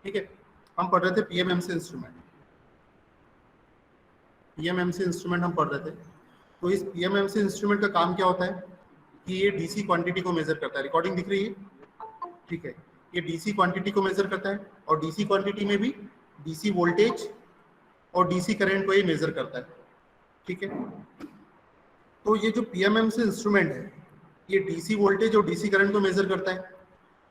ठीक है, हम पढ़ रहे थे पीएमएमसी इंस्ट्रूमेंट। पीएमएमसी इंस्ट्रूमेंट हम पढ़ रहे थे। तो इस पीएमएमसी इंस्ट्रूमेंट का काम क्या होता है कि ये डीसी क्वांटिटी को मेजर करता है। रिकॉर्डिंग दिख रही है? ठीक है, ये डीसी क्वांटिटी को मेजर करता है और डीसी क्वांटिटी में भी डीसी वोल्टेज और डीसी करंट को ये मेजर करता है। ठीक है, तो ये जो पीएमएमसी इंस्ट्रूमेंट है ये डीसी वोल्टेज और डीसी करंट को मेजर करता है।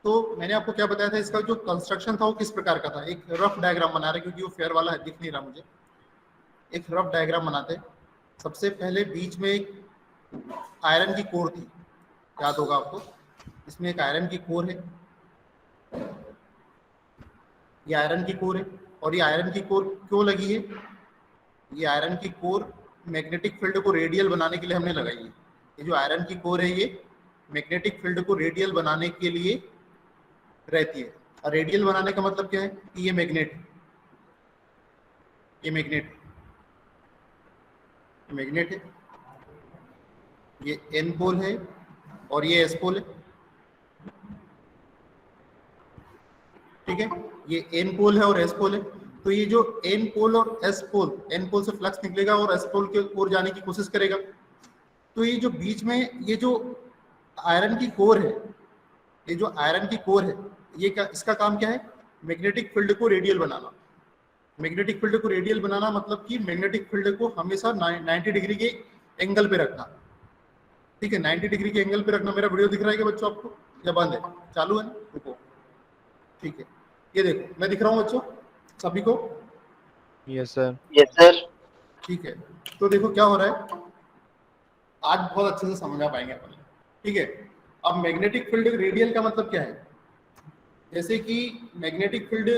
तो मैंने आपको क्या बताया था, इसका जो कंस्ट्रक्शन था वो किस प्रकार का था। एक रफ डायग्राम बना रहे, क्योंकि वो फेयर वाला है दिख नहीं रहा मुझे। एक रफ डायग्राम बनाते हैं। सबसे पहले बीच में एक आयरन की कोर थी, याद होगा आपको। इसमें एक आयरन की कोर है, ये आयरन की कोर है। और ये आयरन की कोर क्यों लगी है? ये आयरन की कोर मैग्नेटिक फील्ड को रेडियल बनाने के लिए हमने लगाई है। ये जो आयरन की कोर है ये मैग्नेटिक फील्ड को रेडियल बनाने के लिए रहती है। और रेडियल बनाने का मतलब क्या है कि ये मैग्नेट है, ये मैग्नेट है, ये एन पोल है और ये एस पोल है। ठीक है, ये एन पोल है और एस पोल है। तो ये जो एन पोल और एस पोल, एन पोल से फ्लक्स निकलेगा और एस पोल की ओर जाने की कोशिश करेगा। तो ये जो बीच में ये जो आयरन की कोर है, ये जो आयरन की कोर है, ये क्या, इसका काम क्या है? मैग्नेटिक फील्ड को रेडियल बनाना। मैग्नेटिक फील्ड को रेडियल बनाना मतलब कि मैग्नेटिक फील्ड को हमेशा 90 डिग्री के एंगल पे रखना। ठीक है, 90 डिग्री के एंगल पे रखना। मेरा वीडियो दिख रहा है क्या बच्चों आपको, या बंद है? चालू है ना? रुको। ठीक है, ये देखो मैं दिख रहा हूँ बच्चों सभी को? Yes sir. Yes sir. ठीक है, तो देखो क्या हो रहा है, आज बहुत अच्छे से समझ आ पाएंगे अपन। ठीक है, अब मैग्नेटिक फील्ड रेडियल का मतलब क्या है? जैसे कि मैग्नेटिक फील्ड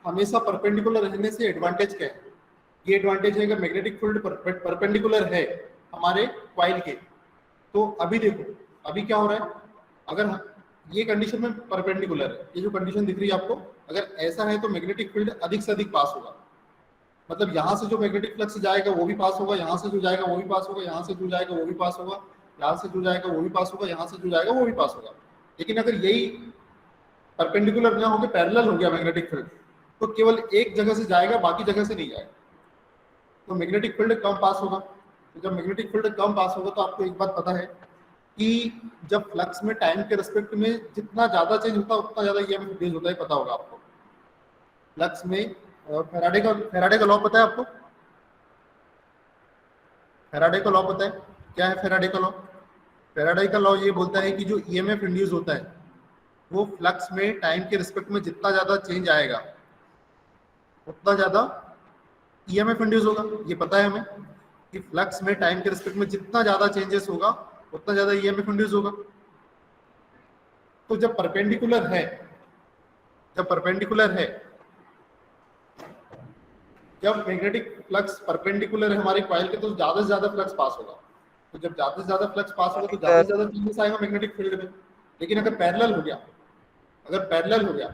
हमेशा परपेंडिकुलर रहने से एडवांटेज क्या है? ये एडवांटेज है कि मैग्नेटिक फील्ड परपेंडिकुलर है हमारे कॉइल के। तो अभी देखो, अभी क्या हो रहा है, अगर ये कंडीशन में परपेंडिकुलर है, ये जो कंडीशन दिख रही है आपको, अगर ऐसा है तो मैग्नेटिक फील्ड अधिक से अधिक पास होगा। मतलब यहाँ से जो मैग्नेटिक फ्लक्स जाएगा वो भी पास होगा, यहाँ से जो जाएगा वो भी पास होगा, यहाँ से जो जाएगा वो भी पास होगा, यहाँ से जो जाएगा वो भी पास होगा, यहाँ से जो जाएगा वो भी पास होगा। लेकिन अगर यही परपेंडिकुलर ना होकर पैरेलल हो गया मैग्नेटिक फील्ड, तो केवल एक जगह से जाएगा, बाकी जगह से नहीं जाएगा, तो मैग्नेटिक फील्ड कम पास होगा। तो जब मैग्नेटिक फील्ड कम पास होगा तो आपको एक बात पता है कि जब फ्लक्स में टाइम के रिस्पेक्ट में जितना ज्यादा चेंज होता है उतना ज्यादा ईएमएफ इंड्यूस होता है, पता होगा आपको। फ्लक्स में फैराडे का लॉ पता है आपको? फैराडे का लॉ पता है? क्या है फैराडे का लॉ? फैराडे का लॉ ये बोलता है कि जो ईएमएफ इंड्यूस होता है वो फ्लक्स में टाइम के रिस्पेक्ट में जितना ज्यादा चेंज आएगा उतना ज्यादा ईएमएफ इंड्यूस होगा। ये पता है हमें कि फ्लक्स में टाइम के रिस्पेक्ट में जितना ज्यादा चेंजेस होगा उतना ज्यादा ईएमएफ इंड्यूस होगा। तो जब परपेंडिकुलर है, जब मैग्नेटिक फ्लक्स परपेंडिकुलर है हमारे कॉइल के, तो ज्यादा से ज्यादा फ्लक्स पास होगा। तो जब ज्यादा से ज्यादा फ्लक्स पास होगा तो ज्यादा से ज्यादा चेंजेस आएगा मैग्नेटिक फील्ड में। लेकिन अगर पैरेलल हो गया,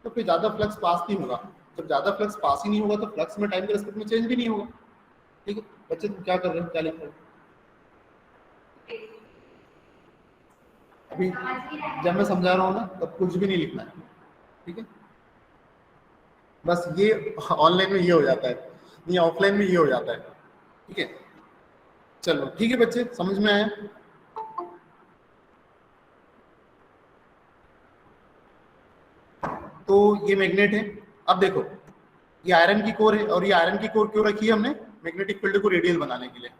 तो फिर ज्यादा फ्लक्स पास नहीं होगा। जब ज्यादा फ्लक्स पास ही नहीं होगा तो फ्लक्स में टाइम के रिस्पेक्ट में चेंज भी नहीं होगा। ठीक है बच्चे, तुम क्या कर रहे हो, क्या लिख रहे हो? अभी जब मैं समझा रहा हूँ ना तब कुछ भी नहीं लिखना है। ठीक है, बस ये ऑनलाइन में ये हो जाता है, नहीं ऑफलाइन में ये हो जाता है। ठीक है, चलो ठीक है बच्चे, समझ में आया? तो ये मैग्नेट है। अब देखो ये आयरन की कोर है, और ये आयरन की कोर क्यों रखी है हमने? मैग्नेटिक फील्ड को रेडियल बनाने के लिए।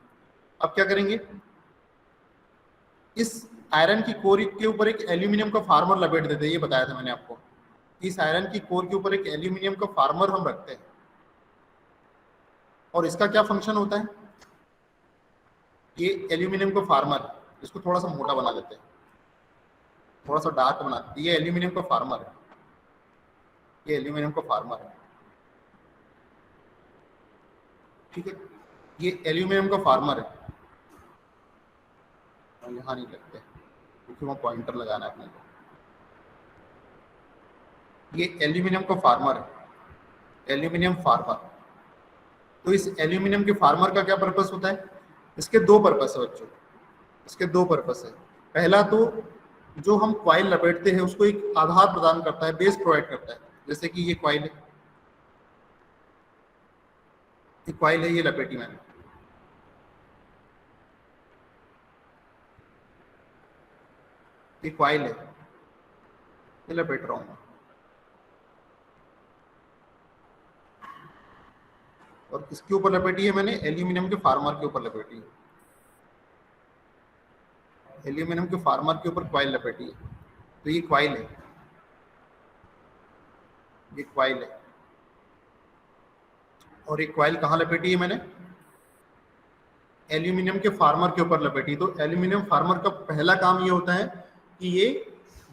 अब क्या करेंगे, इस आयरन की कोर के ऊपर एक एल्यूमिनियम का फार्मर लपेट देते हैं। ये बताया था मैंने आपको, इस आयरन की कोर के ऊपर एक एल्यूमिनियम का फार्मर हम रखते हैं। और इसका क्या फंक्शन होता है? ये एल्यूमिनियम का फार्मर, इसको थोड़ा सा मोटा बना देते हैं, थोड़ा सा डार्क बना देते हैं। ये एल्यूमिनियम का फार्मर है, ये एल्यूमिनियम का फार्मर है। ठीक है, ये एल्यूमिनियम का फार्मर है। यहाँ नहीं लगते क्योंकि वहाँ पॉइंटर लगाना है अपने को। ये एल्यूमिनियम का फार्मर है, एल्यूमिनियम फार्मर। तो इस एल्यूमिनियम के फार्मर का क्या पर्पस होता है? इसके दो पर्पस है बच्चों, इसके दो पर्पस है। पहला तो जो हम कॉइल लपेटते हैं उसको एक आधार प्रदान करता है, बेस प्रोवाइड करता है। जैसे कि ये कॉइल है, ये कॉइल है, ये लपेटी मैंने, ये कॉइल है, ये लपेट रहा हूँ मैं। और किसके ऊपर लपेटी है मैंने? एल्यूमिनियम के फार्मर के ऊपर लपेटी है, एल्यूमिनियम के फार्मर के ऊपर कॉइल लपेटी है। तो ये कॉइल है, ये कॉइल है। और एक कॉइल कहाँ लपेटी है मैंने? एल्यूमिनियम के फार्मर के ऊपर लपेटी। तो एल्यूमिनियम फार्मर का पहला काम ये होता है कि ये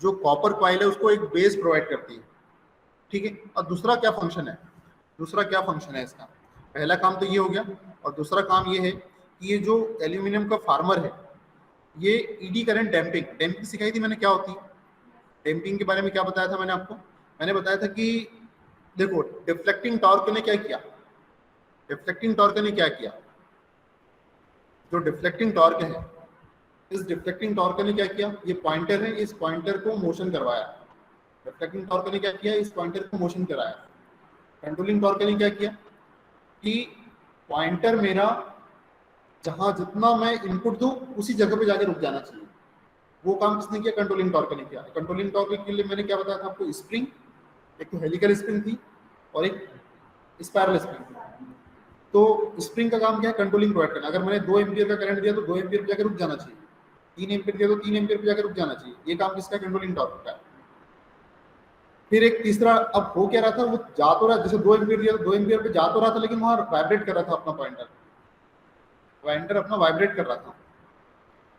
जो कॉपर कॉइल है उसको एक बेस प्रोवाइड करती है, ठीक है। और दूसरा क्या फंक्शन है, दूसरा क्या फंक्शन है इसका? पहला काम तो ये हो गया, और दूसरा काम ये है कि ये जो एल्यूमिनियम का फार्मर है ये ईडी करंट डैम्पिंग, डैम्पिंग सिखाई थी मैंने क्या होती है, डैम्पिंग के बारे में क्या बताया था मैंने आपको? मैंने बताया था कि देखो डिफ्लेक्टिंग टॉर्क ने क्या किया, डिफ्लेक्टिंग टॉर्क ने क्या किया, जो डिफ्लेक्टिंग टॉर्क है, इस डिफ्लेक्टिंग टॉर्क ने क्या किया, ये पॉइंटर है, इस पॉइंटर को मोशन करवाया। डिफ्लेक्टिंग टॉर्क ने क्या किया, इस पॉइंटर को मोशन कराया। कंट्रोलिंग टॉर्क ने क्या किया कि पॉइंटर मेरा जहां जितना मैं इनपुट दूं उसी जगह पे जाके रुक जाना चाहिए। वो काम किसने किया? कंट्रोलिंग टॉर्क ने किया। कंट्रोलिंग टॉर्क के लिए मैंने क्या बताया था आपको? स्प्रिंग, एक तो हेलिकल स्प्रिंग थी और एक स्पाइरल स्प्रिंग थी। तो स्प्रिंग का काम क्या है? कंट्रोलिंग प्रोवाइड करना। अगर मैंने 2 एम्पियर का करंट दिया तो 2 एम्पियर पे जाकर रुक जाना चाहिए, 3 एम्पियर दिया तो 3 एम्पियर पे जाकर रुक जाना चाहिए। ये काम किसका? कंट्रोलिंग टॉर्क का। फिर एक तीसरा, अब हो क्या रहा था, वो जा तो रहा, जैसे 2 एम्पियर दिया तो 2 एम्पियर पे जा तो रहा था, लेकिन वहां वाइब्रेट कर रहा था अपना पॉइंटर, पॉइंटर अपना वाइब्रेट कर रहा था।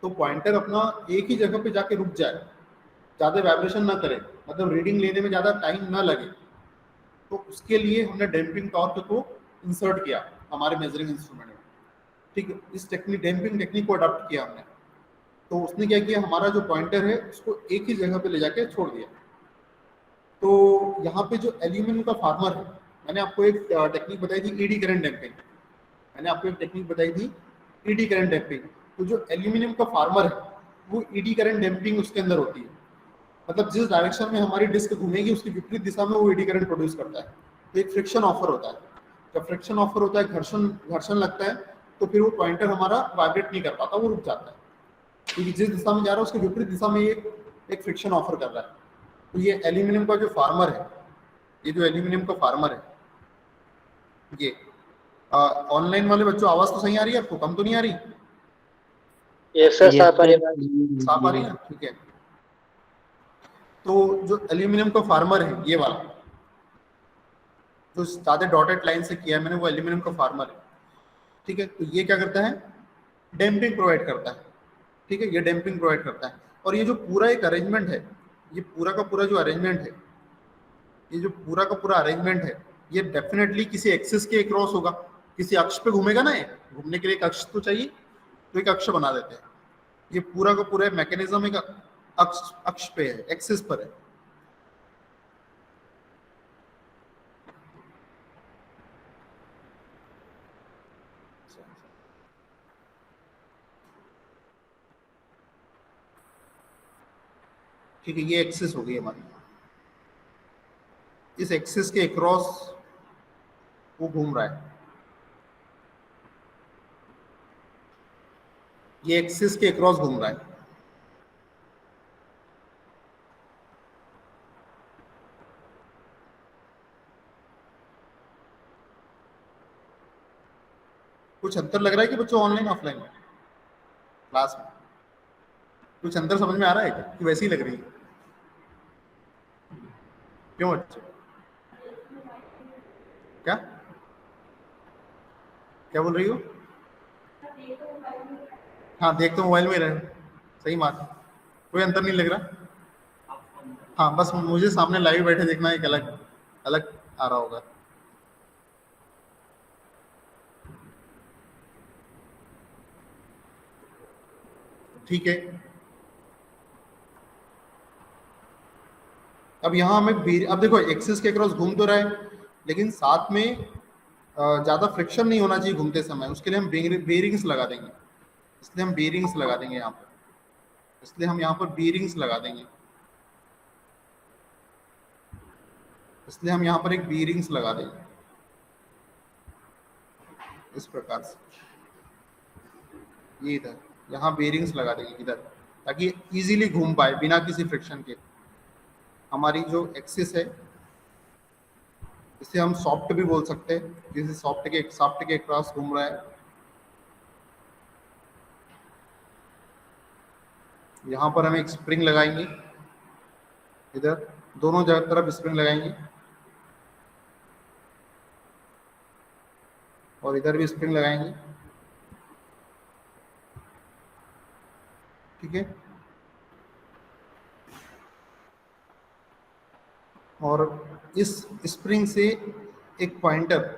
तो पॉइंटर अपना एक ही जगह पे जाके रुक जाए, ज्यादा वाइब्रेशन ना करे, मतलब रीडिंग लेने में ज्यादा टाइम ना लगे, तो उसके लिए हमने डैम्पिंग टॉर्क को इंसर्ट किया हमारे मेजरिंग इंस्ट्रूमेंट में, ठीक है। इस टेक्निक, डैम्पिंग टेक्निक को अडॉप्ट किया हमने। तो उसने क्या किया, हमारा जो पॉइंटर है उसको एक ही जगह पे ले जाके छोड़ दिया। तो यहाँ पे जो एल्यूमिनियम का फार्मर है, मैंने आपको एक टेक्निक बताई थी ईडी करंट डैम्पिंग, मैंने आपको एक टेक्निक बताई थी ईडी करंट डैम्पिंग। तो जो एल्यूमिनियम का फार्मर है वो ईडी करंट डैम्पिंग उसके अंदर होती है, मतलब जिस डायरेक्शन में हमारी डिस्क घूमेगी उसकी विपरीत दिशा में वो ईडी करंट प्रोड्यूस करता है। तो एक फ्रिक्शन ऑफर होता है, जब फ्रिक्शन ऑफर होता है, घर्षण घर्षण लगता है, तो फिर वो पॉइंटर हमारा वाइब्रेट नहीं कर पाता, वो रुक जाता है, क्योंकि जिस दिशा में जा रहा है उसके विपरीत दिशा में ये एक फ्रिक्शन ऑफर कर रहा है। तो ये एल्यूमिनियम का जो फार्मर है, ये जो एल्यूमिनियम का फार्मर है, ये ऑनलाइन वाले बच्चों आवाज तो सही आ रही है आपको, कम तो नहीं आ रही? यस सर, साफ आ रही है। साफ आ रही है, ठीक है। तो जो एल्यूमिनियम का फार्मर है, ये वाला जो ज्यादा डॉटेड लाइन से किया है मैंने, वो एल्यूमिनियम का फार्मर है, ठीक है। तो ये क्या करता है? डैम्पिंग प्रोवाइड करता है, ठीक है, ये डैम्पिंग प्रोवाइड करता है। और ये जो पूरा एक अरेंजमेंट है, ये पूरा का पूरा जो अरेंजमेंट है, ये जो पूरा का पूरा अरेंजमेंट है, ये डेफिनेटली किसी एक्सिस के क्रॉस होगा, किसी अक्ष पे घूमेगा ना। ये घूमने के लिए एक अक्ष तो चाहिए, तो एक अक्ष बना देते हैं। ये पूरा का पूरा मैकेनिज्म एक अक्ष पे है, एक्सिस पर है। ठीक है, ये एक्सिस हो गई हमारी, इस एक्सिस के अक्रॉस वो घूम रहा है, ये एक्सिस के अक्रॉस घूम रहा है। कुछ अंतर लग रहा है कि बच्चों ऑनलाइन ऑफलाइन में क्लास में कुछ अंतर समझ में आ रहा है क्या, कि वैसी ही लग रही है? क्यों बच्चों, क्या क्या बोल रही हो? हाँ, देख तो मोबाइल में रहे, सही बात है, कोई अंतर नहीं लग रहा। हाँ, बस मुझे सामने लाइव बैठे देखना एक अलग अलग आ रहा होगा। ठीक है, अब यहाँ हमें अब देखो एक्सिस के क्रॉस घूम तो रहा है, लेकिन साथ में ज़्यादा फ्रिक्शन नहीं होना चाहिए घूमते समय, उसके लिए हम बेरिंग्स लगा देंगे। इसलिए हम बेरिंग्स लगा देंगे यहाँ पर, इसलिए हम यहाँ पर बेरिंग्स लगा देंगे। इसलिए हम यहाँ पर एक बी रिंग्स लगा देंगे इस प्रकार से, ये इधर यहाँ बेरिंग्स लगा देंगे इधर, ताकि इजीली घूम पाए बिना किसी फ्रिक्शन के। हमारी जो एक्सिस है इसे हम सॉफ्ट भी बोल सकते हैं, किसी सॉफ्ट के क्रॉस घूम रहा है। यहाँ पर हम एक स्प्रिंग लगाएंगे, इधर दोनों जगह तरफ स्प्रिंग लगाएंगे और इधर भी स्प्रिंग लगाएंगे, ठीक है। और इस स्प्रिंग से एक पॉइंटर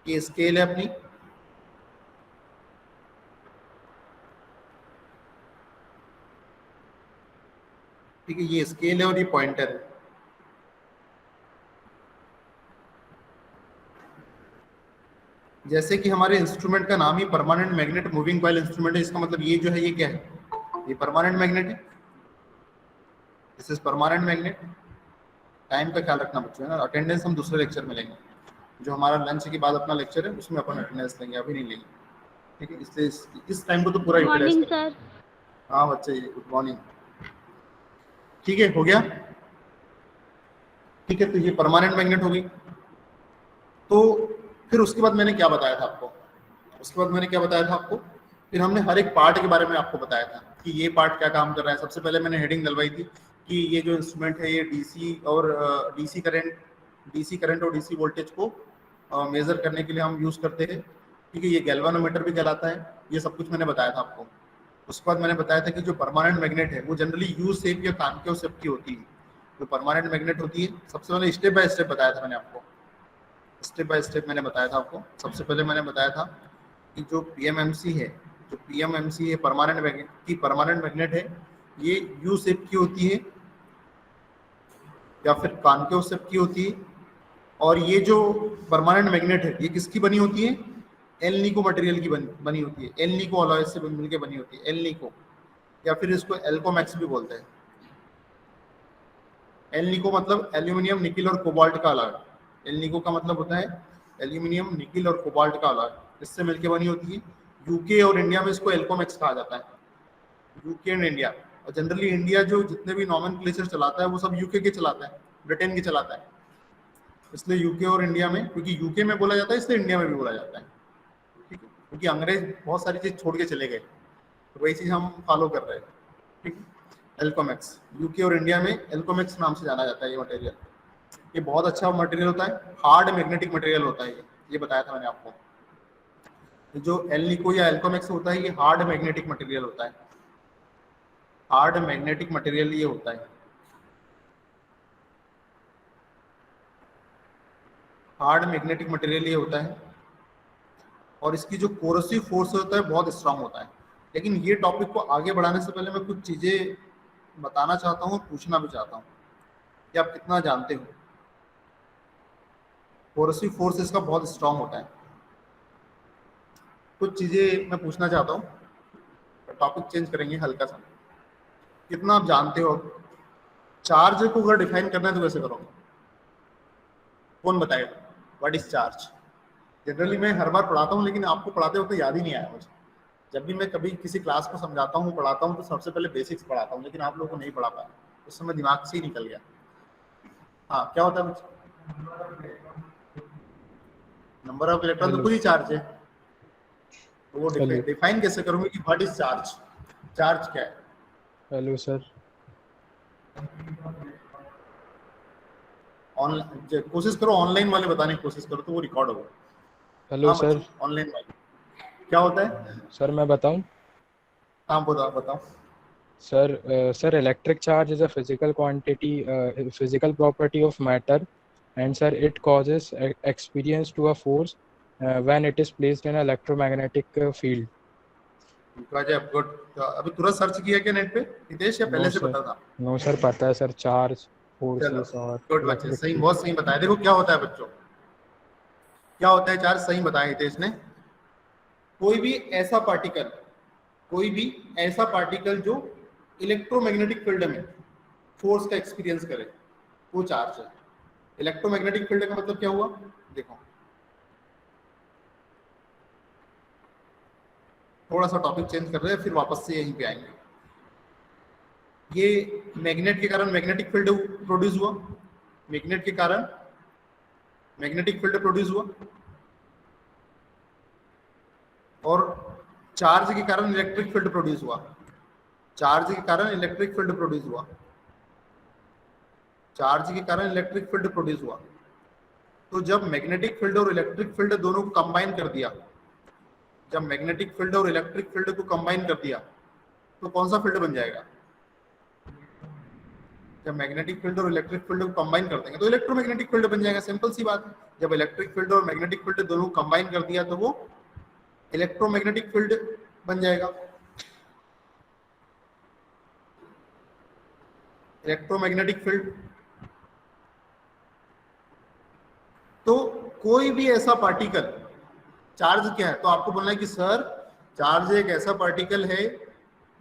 ये स्केल है अपनी, ठीक है, ये स्केल है और ये पॉइंटर है। जैसे कि हमारे इंस्ट्रूमेंट का नाम ही permanent magnet moving coil instrument है, इसका मतलब ये जो है ये क्या है, ये परमानेंट मैग्नेट है। This is permanent magnet. Time का ख्याल रखना बच्चों, है ना। अटेंडेंस हम दूसरे लेक्चर में लेंगे, जो हमारा लंच के बाद अपना लेक्चर है उसमें अपन अटेंडेंस लेंगे, अभी नहीं लेंगे, ठीक है। इसलिए इस टाइम को तो पूरा यूटिलाइज करें। हाँ बच्चे, गुड मॉर्निंग, ठीक है, हो गया, ठीक है। तो ये परमानेंट मैग्नेट होगी। तो फिर उसके बाद मैंने क्या बताया था आपको, फिर हमने हर एक पार्ट के बारे में आपको बताया था कि ये पार्ट क्या काम कर रहा है। सबसे पहले मैंने हेडिंग डलवाई थी कि ये जो इंस्ट्रूमेंट है ये डीसी करंट और डीसी वोल्टेज को मेजर करने के लिए हम यूज करते हैं, ठीक है। ये गैल्वानोमीटर भी कहलाता है, ये सब कुछ मैंने बताया था आपको। उसके बाद मैंने बताया था कि जो परमानेंट मैग्नेट है वो जनरली यू शेप या कॉन्केव शेप की होती है। जो परमानेंट मैग्नेट होती है, सबसे पहले स्टेप बाय स्टेप बताया था मैंने आपको, स्टेप बाय स्टेप मैंने बताया था आपको। सबसे पहले मैंने बताया था कि जो पीएमएमसी है परमानेंट मैग्नेट है, ये यू शेप की होती है या फिर कॉन्केव शेप की होती है। और ये जो परमानेंट मैग्नेट है ये किसकी बनी होती है, एल निको मटेरियल की बनी होती है, एल निको अलॉय से मिलकर बनी होती है, एल निको, या फिर इसको एल्कोमैक्स भी बोलते हैं। एल निको मतलब एल्यूमिनियम, निकिल और कोबाल्ट का अलॉय। एल निको का मतलब होता है एल्यूमिनियम, निकिल और कोबाल्ट का अलॉय, इससे मिलकर बनी होती है। यूके और इंडिया में इसको एल्कोमैक्स कहा जाता है, यूके एंड इंडिया। और जनरली इंडिया जो जितने भी नॉमेनक्लेचर चलाता है वो सब यूके के चलाता है, ब्रिटेन के चलाता है, इसलिए यूके और इंडिया में, क्योंकि यूके में बोला जाता है इसलिए इंडिया में भी बोला जाता है, ठीक है। क्योंकि अंग्रेज बहुत सारी चीज छोड़ के चले गए, तो वही चीज हम फॉलो कर रहे हैं, ठीक है। एल्कोमैक्स, यूके और इंडिया में एल्कोमैक्स नाम से जाना जाता है ये मटेरियल। ये बहुत अच्छा मटेरियल होता है, हार्ड मैग्नेटिक मटेरियल होता है ये बताया था मैंने आपको। जो एल निको या एल्कोमैक्स होता है ये हार्ड मैग्नेटिक मटेरियल होता है, हार्ड मैग्नेटिक मटेरियल ये होता है, हार्ड मैग्नेटिक मटेरियल ये होता है। और इसकी जो कोरोसिव फोर्स होता है बहुत स्ट्रांग होता है। लेकिन ये टॉपिक को आगे बढ़ाने से पहले मैं कुछ चीजें बताना चाहता हूँ, पूछना भी चाहता हूँ कि आप कितना जानते हो। कोरोसिव फोर्स इसका बहुत स्ट्रांग होता है। कुछ चीजें मैं पूछना चाहता हूँ, टॉपिक चेंज करेंगे हल्का सा। कितना आप जानते हो चार्ज को अगर डिफाइन करना है तो कैसे करोगे, कौन बताएगा व्हाट इज चार्ज? जनरली मैं हर बार पढ़ाता हूँ लेकिन आपको पढ़ाते वक्त याद ही नहीं आया मुझे। जब भी मैं कभी किसी क्लास को समझाता हूँ, पढ़ाता हूँ, तो सबसे पहले बेसिक्स पढ़ाता हूँ, लेकिन आप लोगों को नहीं पढ़ा पाया, उस समय दिमाग से ही निकल गया। हाँ, क्या होता है बच्चे? नंबर ऑफ इलेक्ट्रॉन तो खुद ही चार्ज है, तो वो डिफाइन कैसे करूंगी कि व्हाट इज चार्ज, चार्ज क्या है? हेलो सर, ऑनलाइन कोशिश करो, ऑनलाइन वाले बताने की कोशिश करो तो वो रिकॉर्ड होगा। हेलो सर, ऑनलाइन वाले क्या होता है सर मैं बताऊं? हाँ बताओ। Sir, electric charge is a physical quantity, physical property of matter, and sir, it causes experience to a force when it is placed in electromagnetic field. गजब, गुड। तो अभी तुरंत सर्च किया क्या नेट पे हितेश, या पहले नो से सर, पता था? नो सर, पता है सर, चार्ज, चलो फोर्सेस और गुड बच्चे, इलेक्ट्रिक सही, फील्ड। बहुत सही बताया। देखो क्या होता है बच्चों, क्या होता है चार्ज, सही बताया हितेश ने। कोई भी ऐसा पार्टिकल, कोई भी ऐसा पार्टिकल जो इलेक्ट्रोमैग्नेटिक फील्ड में फोर्स का एक्सपीरियंस करे, वो चार्ज है। इलेक्ट्रोमैग्नेटिक फील्ड का मतलब क्या हुआ, देखो थोड़ा सा टॉपिक चेंज कर रहे हैं, फिर वापस से यहीं पे आएंगे। ये मैग्नेट के कारण मैग्नेटिक फील्ड प्रोड्यूस हुआ, मैग्नेट के कारण मैग्नेटिक फील्ड प्रोड्यूस हुआ, और चार्ज के कारण इलेक्ट्रिक फील्ड प्रोड्यूस हुआ, चार्ज के कारण इलेक्ट्रिक फील्ड प्रोड्यूस हुआ, चार्ज के कारण इलेक्ट्रिक फील्ड प्रोड्यूस हुआ। तो जब मैग्नेटिक फील्ड और इलेक्ट्रिक फील्ड दोनों को कंबाइन कर दिया, जब मैग्नेटिक फील्ड और इलेक्ट्रिक फील्ड को कंबाइन कर दिया, तो कौन सा फील्ड बन जाएगा? जब मैग्नेटिक फील्ड और इलेक्ट्रिक फील्ड को कंबाइन कर देंगे तो इलेक्ट्रोमैग्नेटिक फील्ड बन जाएगा, सिंपल सी बात है। जब इलेक्ट्रिक फील्ड और मैग्नेटिक फील्ड दोनों को कंबाइन कर दिया तो वो इलेक्ट्रोमैग्नेटिक फील्ड बन जाएगा, इलेक्ट्रोमैग्नेटिक फील्ड। तो कोई भी ऐसा पार्टिकल, चार्ज क्या है, तो आपको बोलना है कि सर चार्ज एक ऐसा पार्टिकल है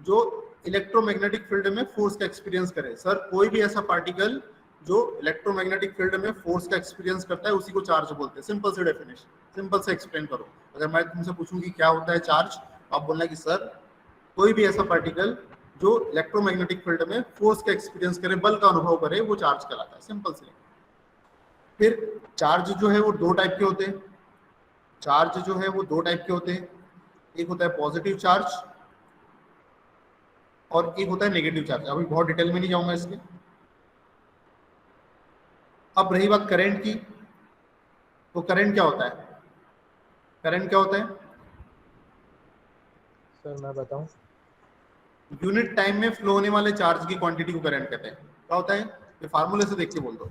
जो इलेक्ट्रोमैग्नेटिक फील्ड में फोर्स का एक्सपीरियंस करे। सर कोई भी ऐसा पार्टिकल जो इलेक्ट्रोमैग्नेटिक फील्ड में फोर्स का एक्सपीरियंस करता है उसी को चार्ज बोलते हैं। सिंपल से डेफिनेशन, सिंपल से एक्सप्लेन करो। अगर मैं तुमसे पूछूं कि क्या होता है चार्ज, आप बोलना है कि सर कोई भी ऐसा पार्टिकल जो इलेक्ट्रोमैग्नेटिक फील्ड में फोर्स का एक्सपीरियंस करे, बल का अनुभव करे, वो चार्ज कहलाता है, सिंपल से। फिर चार्ज जो है वो दो टाइप के होते हैं, चार्ज जो है वो दो टाइप के होते हैं, एक होता है पॉजिटिव चार्ज और एक होता है नेगेटिव चार्ज। अभी बहुत डिटेल में नहीं जाऊंगा इसके। अब रही बात करंट की, तो करंट क्या होता है, करंट क्या होता है? सर मैं बताऊं, यूनिट टाइम में फ्लो होने वाले चार्ज की क्वांटिटी को करंट कहते हैं। क्या होता है, ये फार्मूले से देख के बोल दो।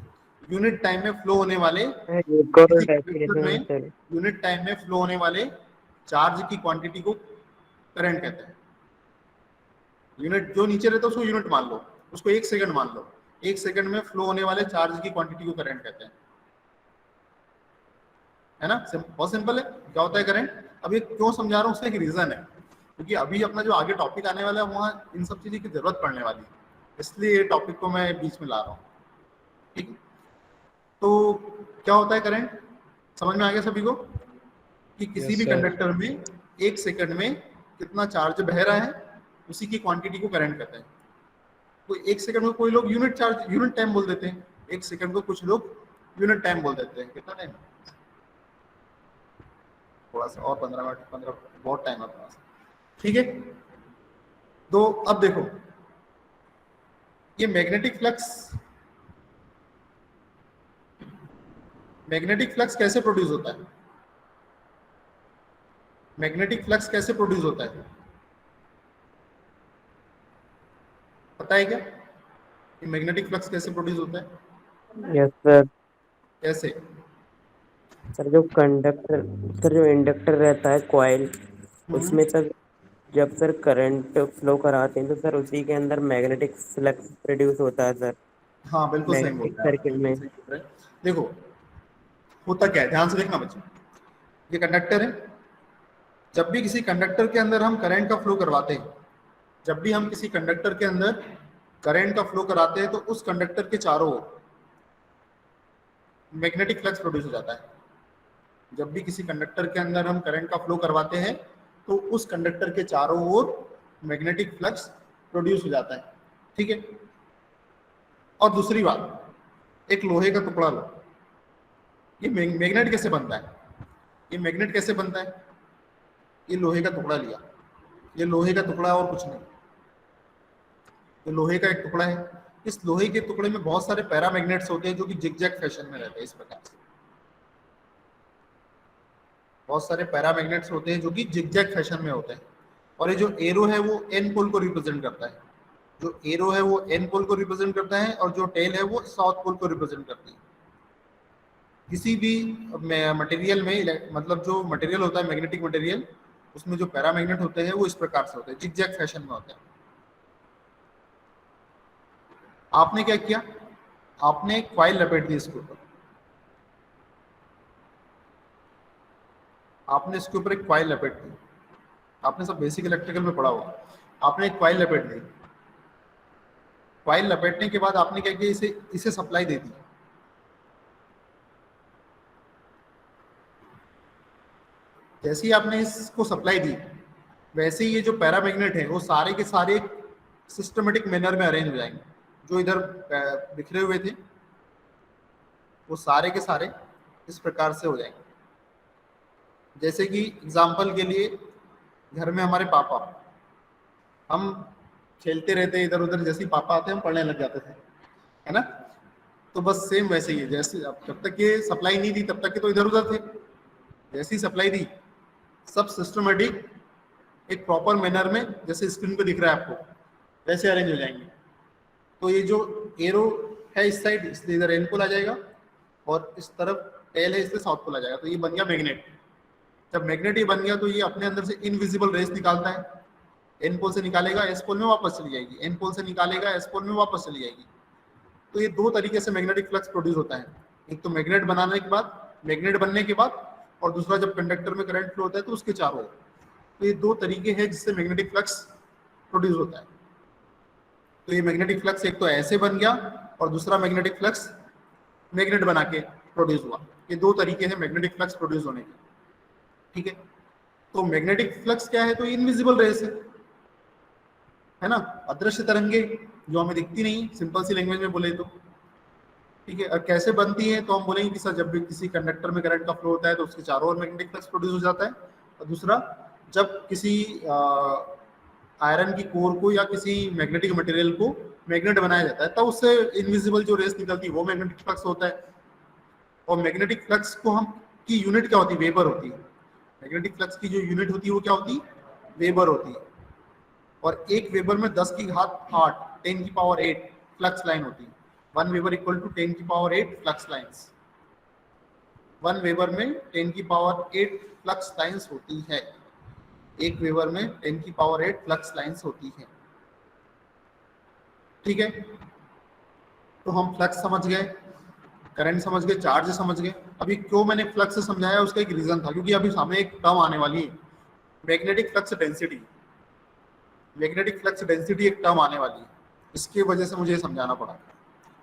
यूनिट टाइम में फ्लो होने वाले किसी कंडक्टर में, यूनिट टाइम में फ्लो होने वाले चार्ज की क्वांटिटी को करंट कहते हैं। यूनिट जो नीचे रहता है उसको यूनिट मान लो, उसको 1 सेकंड मान लो, 1 सेकंड में फ्लो होने वाले चार्ज की क्वांटिटी को करंट कहते हैं, है ना? बहुत सिंपल है। क्या होता है करंट? अब ये क्यों समझा रहा हूँ, उसका एक रीजन है, क्योंकि अभी अपना जो आगे टॉपिक आने वाला है वहाँ इन सब चीज़ों की जरूरत पड़ने वाली है, इसलिए ये टॉपिक को मैं बीच में ला रहा हूँ। ठीक है, तो क्या होता है करंट, समझ में आ गया सभी को? कि किसी भी कंडक्टर में 1 सेकंड में कितना चार्ज बह रहा है उसी की क्वांटिटी को करंट कहते हैं। तो 1 सेकंड में कोई लोग यूनिट चार्ज, यूनिट टाइम बोल देते हैं, 1 सेकंड को कुछ लोग यूनिट टाइम बोल देते हैं। कितना टाइम? थोड़ा सा और 15 मिनट, 15 बहुत टाइम है थोड़ा सा। ठीक है, तो अब देखो ये मैग्नेटिक फ्लक्स, मैग्नेटिक फ्लक्स कैसे प्रोड्यूस होता है? मैग्नेटिक फ्लक्स कैसे प्रोड्यूस होता है, पता है क्या? कि मैग्नेटिक फ्लक्स कैसे प्रोड्यूस होता है? Yes sir. कैसे? सर जो कंडक्टर, सर जो इंडक्टर रहता है कॉइल, उसमें सर जब सर करंट फ्लो कराते हैं तो सर उसी के अंदर मैग्नेटिक फ्लक्स प्रोड्यूस होता है सर, हाँ बिल्कुल सही बोल मैग्नेटिक रहे हैं आप, सर्किट बिल्कुल में। सही बोल रहे हैं। देखो होता क्या है, ध्यान से देखना बच्चों, ये कंडक्टर है, जब भी किसी कंडक्टर के अंदर हम करंट का फ्लो करवाते हैं, जब भी हम किसी कंडक्टर के अंदर करंट का फ्लो कराते हैं तो उस कंडक्टर के चारों ओर मैग्नेटिक फ्लक्स प्रोड्यूस हो जाता है। जब भी किसी कंडक्टर के अंदर हम करंट का फ्लो करवाते हैं तो उस कंडक्टर के चारों ओर मैग्नेटिक फ्लक्स प्रोड्यूस हो जाता है। ठीक है, और दूसरी बात, एक लोहे का टुकड़ा लो, ये मैग्नेट कैसे बनता है? ये मैग्नेट कैसे बनता है? ये लोहे का टुकड़ा लिया, ये लोहे का टुकड़ा और कुछ नहीं, ये लोहे का एक टुकड़ा है। इस लोहे के टुकड़े में बहुत सारे पैरामैग्नेट्स होते हैं जो कि जिगजैग फैशन में रहते हैं, इस प्रकार से बहुत सारे पैरामैग्नेट्स होते हैं जो कि जिगजैग फैशन में होते हैं। और ये जो एरो है वो एन पोल को रिप्रेजेंट करता है, जो एरो है वो एन पोल को रिप्रेजेंट करता है और जो टेल है वो साउथ पोल को रिप्रेजेंट करती है। किसी भी मटेरियल में, मतलब जो मटेरियल होता है मैग्नेटिक मटेरियल, उसमें जो पैरामैग्नेट होते हैं वो इस प्रकार से होते हैं, जिगजैग फैशन में होते हैं। आपने क्या किया, आपने एक कॉइल लपेट दी इसके ऊपर, आपने इसके ऊपर एक कॉइल लपेट दी, आपने सब बेसिक इलेक्ट्रिकल में पढ़ा हुआ, आपने एक कॉइल लपेट दी। कॉइल लपेटने के बाद आपने क्या किया, इसे इसे सप्लाई दे दी। जैसे ही आपने इसको सप्लाई दी, वैसे ही ये जो पैरामैग्नेट है वो सारे के सारे सिस्टमेटिक मैनर में अरेंज हो जाएंगे। जो इधर बिखरे हुए थे वो सारे के सारे इस प्रकार से हो जाएंगे। जैसे कि एग्जाम्पल के लिए, घर में हमारे पापा, हम खेलते रहते इधर उधर, जैसे ही पापा आते हम पढ़ने लग जाते थे, है ना। तो बस सेम वैसे ही है, जैसे अब जब तक ये सप्लाई नहीं दी तब तक के तो इधर उधर थे, जैसे ही सप्लाई दी सब सिस्टमेटिक एक प्रॉपर मैनर में, जैसे स्क्रीन पे दिख रहा है आपको, वैसे अरेंज हो जाएंगे। तो ये जो एरो है इस साइड, इसलिए इधर एन पोल आ जाएगा, और इस तरफ टेल है इसलिए साउथ पोल आ जाएगा। तो ये बन गया मैग्नेट। जब मैग्नेट ये बन गया तो ये अपने अंदर से इनविजिबल रेस निकालता है, एन पोल से निकालेगा एस पोल में वापस चली जाएगी, एन पोल से निकालेगा एस पोल में वापस चली जाएगी। तो ये दो तरीके से मैग्नेटिक फ्लक्स प्रोड्यूस होता है, एक तो मैग्नेट बनाने के बाद, मैग्नेट बनने के बाद, और दूसरा जब कंडक्टर में करंट फ्लो होता है तो उसके चारों ओर। तो ये दो तरीके हैं जिससे मैग्नेटिक फ्लक्स प्रोड्यूस होता है। तो ये मैग्नेटिक फ्लक्स एक तो ऐसे बन गया, और दूसरा मैग्नेटिक फ्लक्स मैग्नेट बना के प्रोड्यूस हुआ। ये दो तरीके हैं मैग्नेटिक फ्लक्स प्रोड्यूस होने के, ठीक है। तो मैग्नेटिक फ्लक्स क्या है, तो इनविजिबल रेस है ना, अदृश्य तरंगे जो हमें दिखती नहीं, सिंपल सी लैंग्वेज में बोले तो, ठीक है। और कैसे बनती है, तो हम बोलेंगे कि सर जब भी किसी कंडक्टर में करंट का फ्लो होता है तो उसके चारों ओर मैग्नेटिक फ्लक्स प्रोड्यूस हो जाता है। और दूसरा, जब किसी आयरन की कोर को या किसी मैग्नेटिक मटेरियल को मैग्नेट बनाया जाता है तब उससे इनविजिबल जो रेस निकलती है वो मैग्नेटिक फ्लक्स होता है। और मैग्नेटिक फ्लक्स को हम की यूनिट क्या होती है, वेबर होती है। मैग्नेटिक फ्लक्स की जो यूनिट होती है वो क्या होती है, वेबर होती है। और एक वेबर में 10 की घात 8 10 की पावर 8 फ्लक्स लाइन होती है। 1 वेबर इक्वल टू 10 की पावर 8 फ्लक्स लाइंस। 1 वेबर में 10 की पावर 8 फ्लक्स लाइंस होती है। एक वेबर में 10 की पावर 8 फ्लक्स लाइंस होती है, ठीक है। तो हम फ्लक्स समझ गए, करंट समझ गए, चार्ज समझ गए। अभी क्यों मैंने फ्लक्स समझाया, उसका एक रीजन था, क्योंकि अभी सामने एक टर्म आने वाली है, magnetic flux density. Magnetic flux density एक टर्म आने वाली है, इसकी वजह से मुझे समझाना पड़ा।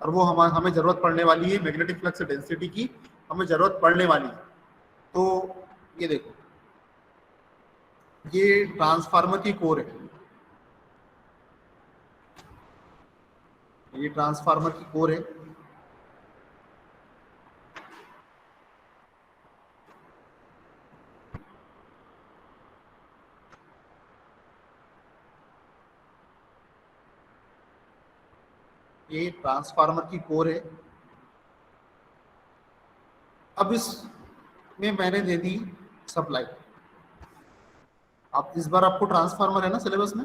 और वो हमें जरूरत पड़ने वाली है, मैग्नेटिक फ्लक्स डेंसिटी की हमें जरूरत पड़ने वाली है। तो ये देखो, ये ट्रांसफार्मर की कोर है, ये ट्रांसफार्मर की कोर है। ये ट्रांसफार्मर की कोर है। अब इसमें मैंने दे दी सप्लाई। अब इस बार आपको ट्रांसफार्मर है ना सिलेबस में,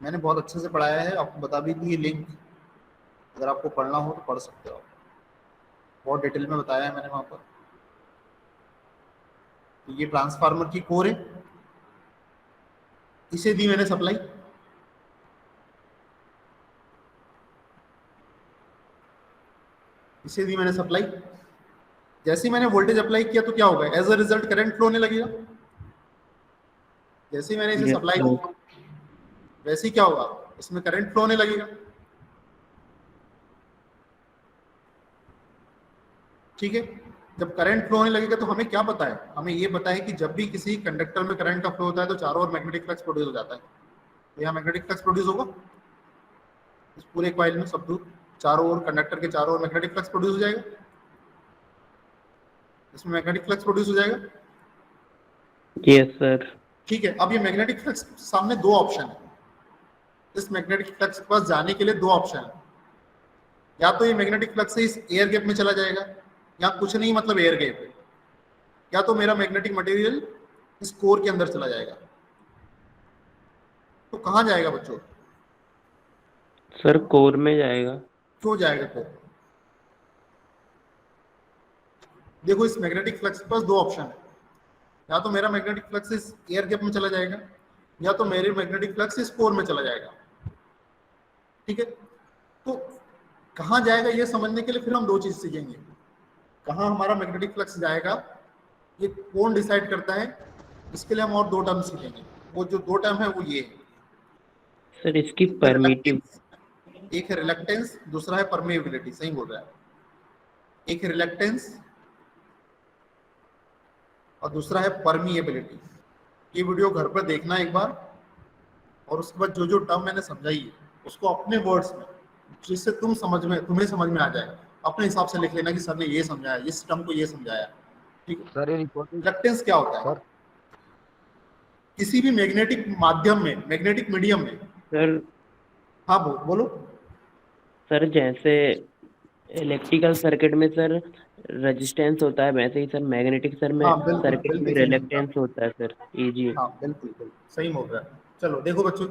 मैंने बहुत अच्छे से पढ़ाया है, आपको बता भी दी लिंक, अगर आपको पढ़ना हो तो पढ़ सकते हो। बहुत डिटेल में बताया है मैंने वहां पर। तो ये ट्रांसफार्मर की कोर है, इसे दी मैंने सप्लाई। इसे दी मैंने सप्लाई। जैसे ही मैंने वोल्टेज अप्लाई किया तो क्या होगा, as a result current flow होने लगेगा। जैसे ही मैंने इसे सप्लाई किया वैसे ही क्या होगा, इसमें करंट फ्लो होने लगेगा, ठीक है। जब करंट फ्लो होने लगेगा तो हमें क्या पता है, हमें ये पता है कि जब भी किसी कंडक्टर में करंट का फ्लो होता है तो चारों ओर मैग्नेटिक फ्लक्स प्रोड्यूस हो जाता है। तो यहाँ मैग्नेटिक फ्लक्स प्रोड्यूस होगा, इस पूरे कॉइल में सब दूर चारों ओर, कंडक्टर के चारों ओर मैग्नेटिक फ्लक्स प्रोड्यूस हो जाएगा, इसमें मैग्नेटिक फ्लक्स प्रोड्यूस हो जाएगा। Yes sir. ठीक है। अब ये मैग्नेटिक फ्लक्स, सामने दो ऑप्शन है, इस मैग्नेटिक फ्लक्स के पास जाने के लिए दो ऑप्शन है। या तो ये मैग्नेटिक फ्लक्स से इस एयर गैप में चला जाएगा, या कुछ नहीं मतलब एयर गैप है, या तो मेरा मैग्नेटिक मटेरियल इस कोर के अंदर चला जाएगा। तो कहाँ जाएगा बच्चों, सर कोर में जाएगा। क्यों जाएगा कोर, देखो इस मैग्नेटिक फ्लक्स के पास दो ऑप्शन है, या तो मेरा मैग्नेटिक फ्लक्स इस एयर गैप में चला जाएगा, या तो मेरे मैग्नेटिक फ्लक्स इस कोर में चला जाएगा। ठीक है, तो कहाँ जाएगा ये समझने के लिए फिर हम दो चीज सीखेंगे। कहाँ हमारा मैग्नेटिक फ्लक्स जाएगा ये कौन डिसाइड करता है, इसके लिए हम और दो टर्म सीखेंगे। वो जो दो टर्म है वो ये है, सर इसकी परमिटिव, एक है रिलक्टेंस, दूसरा है परमेबिलिटी। सही बोल रहा है, एक है रिलक्टेंस और दूसरा है परमिएबिलिटी। ये वीडियो घर पर देखना एक बार, और उसके बाद जो जो टर्म मैंने समझाई है उसको अपने वर्ड्स में, जिससे तुम्हें समझ में आ जाए, अपने हिसाब से लिख लेना कि सर ने ये समझाया, इस टर्म को ये समझाया। ठीक है, सर रिलक्टेंस क्या होता है? सर किसी भी मैग्नेटिक माध्यम में, मैग्नेटिक मीडियम में। सर हाँ बोलो। सर जैसे इलेक्ट्रिकल सर्किट में सर रेजिस्टेंस होता है, वैसे ही सर मैग्नेटिक सर में हाँ बिल्कुल सर्किट में बिल्कुल सही बोल रहा रिलक्टेंस होता है सर। जी हाँ बिल्कुल बिल्कुल सही बोल रहा है। चलो देखो बच्चों,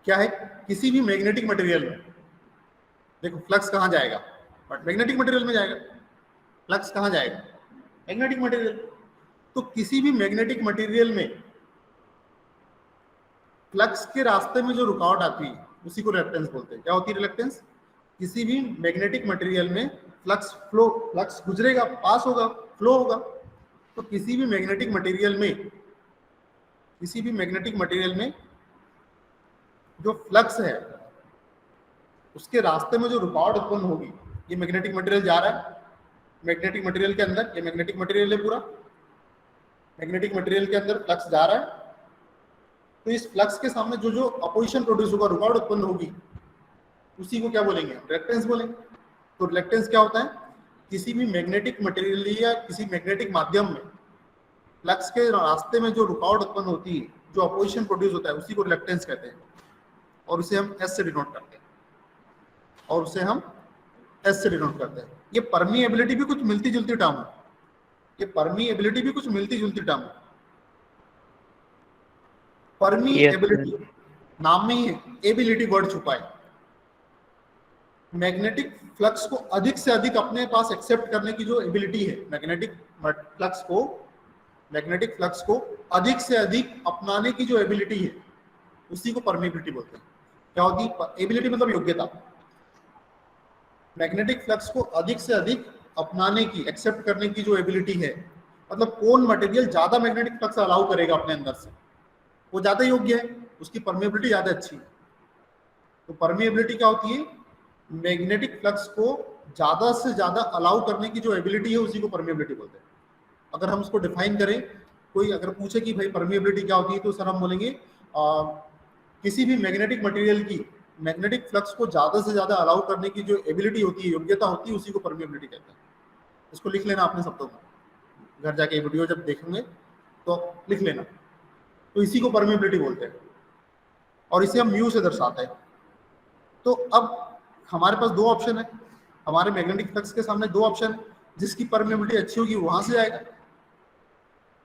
क्या है, किसी भी मैग्नेटिक मटेरियल में देखो फ्लक्स कहाँ जाएगा, बट मैग्नेटिक मटेरियल में जाएगा। फ्लक्स कहाँ जाएगा? Magnetic material. तो किसी भी मैग्नेटिक मटेरियल में फ्लक्स के रास्ते में जो रुकावट आती है उसी को रिलक्टेंस बोलते हैं। क्या होती है रिलक्टेंस? किसी भी मैग्नेटिक मटेरियल में फ्लक्स गुजरेगा, पास होगा, फ्लो होगा। तो किसी भी मैग्नेटिक मटेरियल में जो फ्लक्स है उसके रास्ते में जो रुकावट उत्पन्न होगी, ये मैग्नेटिक मटेरियल जा रहा है, मैग्नेटिक मटेरियल के अंदर, ये मैग्नेटिक मटेरियल है पूरा, मैग्नेटिक मटेरियल के अंदर फ्लक्स जा रहा है। तो इस फ्लक्स के सामने जो जो अपोजिशन प्रोड्यूस होगा, रुकावट उत्पन्न होगी, उसी को क्या बोलेंगे? रिलक्टेंस बोलेंगे। तो रिलक्टेंस क्या होता है? किसी भी मैग्नेटिक मटेरियल या किसी मैग्नेटिक माध्यम में फ्लक्स के रास्ते में जो रुकावट उत्पन्न होती है, जो अपोजिशन प्रोड्यूस होता है, उसी को रिलक्टेंस कहते हैं, और उसे हम एस से डिनोट करते हैं, ये परमीएबिलिटी भी कुछ मिलती जुलती टर्म है, परमीएबिलिटी नाम में ही एबिलिटी वर्ड छुपा है। मैग्नेटिक फ्लक्स को अधिक से अधिक अपने पास एक्सेप्ट करने की जो एबिलिटी है, मैग्नेटिक फ्लक्स को अधिक से अधिक अपनाने की जो एबिलिटी है, उसी को परमीबिलिटी बोलते हैं। क्या होती है एबिलिटी? मतलब योग्यता। मैग्नेटिक फ्लक्स को अधिक से अधिक अपनाने की, एक्सेप्ट करने की जो एबिलिटी है, मतलब कौन मटेरियल ज्यादा मैग्नेटिक फ्लक्स अलाउ करेगा अपने अंदर से, वो ज्यादा योग्य है, उसकी परमेबिलिटी ज्यादा अच्छी है। तो परमेबिलिटी क्या होती है? मैग्नेटिक फ्लक्स को ज्यादा से ज्यादा अलाउ करने की जो एबिलिटी है, उसी को परमेबिलिटी बोलते हैं। अगर हम उसको डिफाइन करें, कोई अगर पूछे कि भाई परमेबिलिटी क्या होती है, तो सर हम बोलेंगे किसी भी मैग्नेटिक मटेरियल की मैग्नेटिक फ्लक्स को ज्यादा से ज्यादा अलाउ करने की जो एबिलिटी होती है, योग्यता होती है, उसी को परमेबिलिटी कहते हैं। इसको लिख लेना अपने शब्दों में, घर जाके वीडियो जब देखेंगे तो लिख लेना। तो इसी को परमेबिलिटी बोलते हैं, और इसे हम म्यू से दर्शाते हैं। तो अब हमारे पास दो ऑप्शन है, हमारे मैग्नेटिक फ्लक्स के सामने दो ऑप्शन है, जिसकी परमेबिलिटी अच्छी होगी वहां से जाएगा।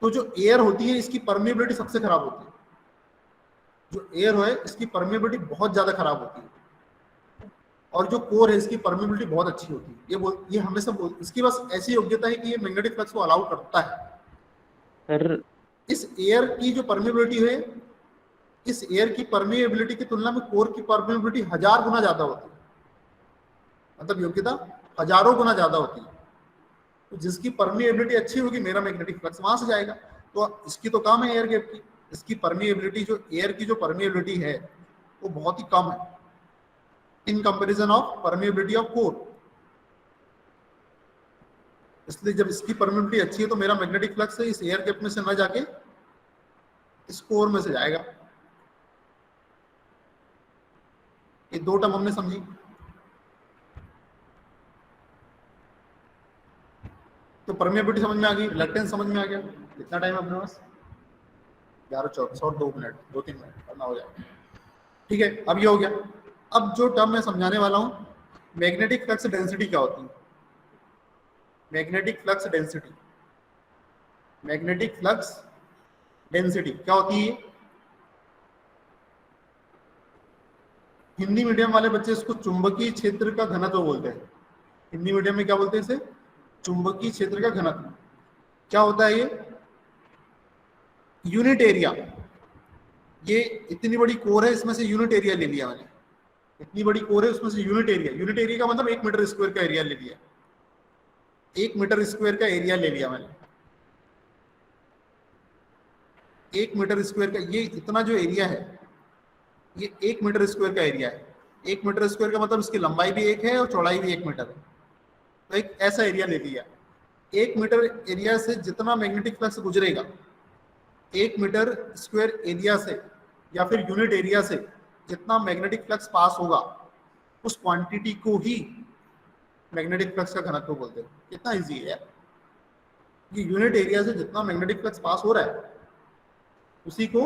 तो जो एयर होती है इसकी परमेबिलिटी सबसे खराब होती है, जो एयर है इसकी परमेबिलिटी बहुत ज्यादा खराब होती है, और जो कोर है इसकी परमेबिलिटी बहुत अच्छी होती है। ये हमेशा इसकी बस ऐसी योग्यता है कि ये मैग्नेटिक फ्लक्स को अलाउ करता है। सर इस एयर की जो परमेबिलिटी है, इस एयर की परमेबिलिटी की तुलना में कोर की परमेबिलिटी 1000 गुना ज्यादा होती है, मतलब योग्यता हजारों गुना ज्यादा होती है। तो जिसकी परमेबिलिटी अच्छी होगी, मेरा मैग्नेटिक फ्लक्स वहां से जाएगा। तो इसकी तो काम है एयर गैप की, इसकी परमेबिलिटी, जो एयर की जो परमेबिलिटी है वो बहुत ही कम है in comparison of permeability of core. इसलिए जब इसकी परमेबिलिटी अच्छी है तो मेरा मैग्नेटिक फ्लक्स है इस एयर गैप में से न जाके इस कोर में से जाएगा। ये दो टर्म हमने समझी। तो परमेबिलिटी समझ में आ गई, रिलक्टेंस समझ में आ गया। कितना टाइम है अपने पास? 11:24 और 2-3 मिनट करना हो जाएगा। ठीक है, अब ये हो गया। अब जो टर्म मैं समझाने वाला हूं, मैग्नेटिक फ्लक्स डेंसिटी क्या होती है? मैग्नेटिक फ्लक्स डेंसिटी क्या होती है? हिंदी मीडियम वाले बच्चे इसको चुंबकीय क्षेत्र का घनत्व बोलते हैं। हिंदी मीडियम में क्या बोलते हैं इसे? चुंबकीय क्षेत्र का घनत्व। क्या होता है ये? Unit area. ये इतनी बड़ी कोर है, इसमें से यूनिट एरिया ले लिया मैंने। इतनी बड़ी कोर है, उसमें से यूनिट एरिया, यूनिट एरिया का मतलब 1 मीटर स्क्वायर का एरिया ले लिया। 1 मीटर स्क्वायर का एरिया ले लिया मैंने। 1 मीटर स्क्वायर का ये इतना जो एरिया है, ये 1 मीटर स्क्वायर का एरिया है। 1 मीटर स्क्वायर का मतलब इसकी लंबाई भी 1 है और चौड़ाई भी 1 मीटर है। तो एक ऐसा एरिया ले लिया। 1 मीटर एरिया से जितना मैग्नेटिक फ्लक्स गुजरेगा, 1 मीटर स्क्वायर एरिया से या फिर यूनिट एरिया से जितना मैग्नेटिक फ्लक्स पास होगा, उस क्वांटिटी को ही मैग्नेटिक फ्लक्स का घनत्व बोलते हैं। कितना इजी है यार। ये यूनिट एरिया से जितना मैग्नेटिक फ्लक्स पास हो रहा है, उसी को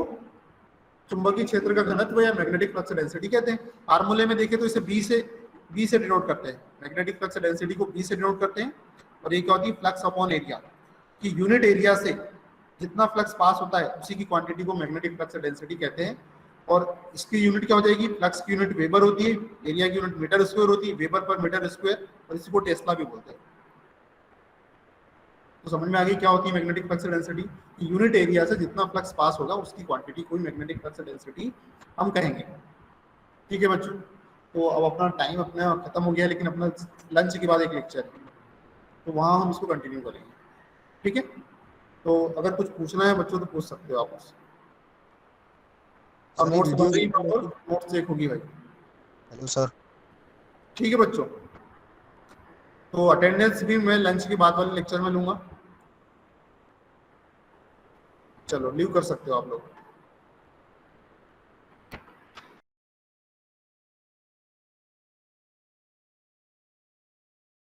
चुंबकीय क्षेत्र का घनत्व या मैग्नेटिक फ्लक्स डेंसिटी कहते हैं। फार्मूले में देखें तो इसे बी से डिनोट करते हैं। मैग्नेटिक फ्लक्स डेंसिटी को बी से डिनोट करते हैं। और ये क्या होती है? फ्लक्स अपॉन एरिया, कि यूनिट एरिया से जितना फ्लक्स पास होता है उसी की क्वांटिटी को मैग्नेटिक फ्लक्स डेंसिटी कहते हैं। और इसकी यूनिट क्या हो जाएगी? फ्लक्स की यूनिट वेबर होती है, एरिया की यूनिट मीटर स्क्वायर होती है, वेबर पर मीटर स्क्वायर, और इसी को टेस्ला भी बोलते हैं। तो समझ में आ गई क्या होती है magnetic flux density? Unit area से जितना फ्लक्स पास होगा उसकी क्वांटिटी को ही मैग्नेटिक फ्लक्स डेंसिटी हम कहेंगे। ठीक है बच्चों, तो अब अपना टाइम अपना खत्म हो गया, लेकिन अपना लंच के बाद एक लेक्चर है, तो वहाँ हम इसको कंटिन्यू करेंगे। ठीक है, तो अगर कुछ पूछना है बच्चों तो पूछ सकते हो आप मुझसे। और नोट्स बन रही है, नोट्स चेक होगी भाई। Hello sir. ठीक है बच्चों, तो अटेंडेंस भी मैं लंच के बाद वाले लेक्चर में लूंगा। चलो लीव कर सकते हो आप लोग।